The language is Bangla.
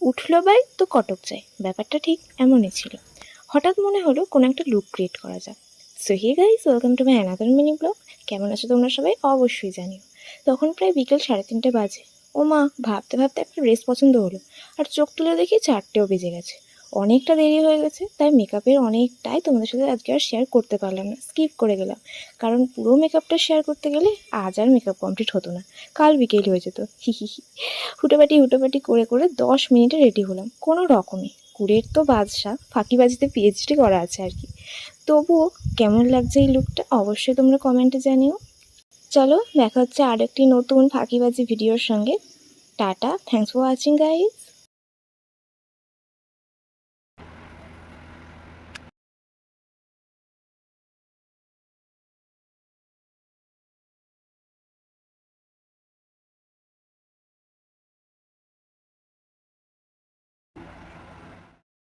উঠলো বাই তো কটক যায়, ব্যাপারটা ঠিক এমনই ছিল। হঠাৎ মনে হলো কোনো একটা লুক ক্রিয়েট করা যাক। So hey guys, welcome to my another mini blog. কেমন আছো তোমরা সবাই অবশ্যই জানিও। তখন প্রায় বিকেল 3:30 বাজে। ও মা, ভাবতে ভাবতে একটা ড্রেস পছন্দ হলো, আর চোখ তুলে দেখি 4টেও বেজে গেছে। অনেকটা দেরি হয়ে গেছে, তাই মেকআপের অনেকটাই তোমাদের সাথে আজকে আর শেয়ার করতে পারলাম না, স্কিপ করে গেলাম। কারণ পুরো মেকআপটা শেয়ার করতে গেলে আজ আর মেকআপ কমপ্লিট হতো না, কাল বিকেল হয়ে যেত। হি হি হি। হুটোপাটি করে করে 10 মিনিটে রেডি হলাম কোনো রকমে। কুড়ের তো বাদশা, ফাঁকিবাজিতে পিএইচডি করা আছে আর কি। তবুও কেমন লাগছে এই লুকটা অবশ্যই তোমরা কমেন্টে জানিও। চলো দেখা হচ্ছে আর একটি নতুন ফাঁকিবাজি ভিডিওর সঙ্গে। Tata, thanks for watching guys.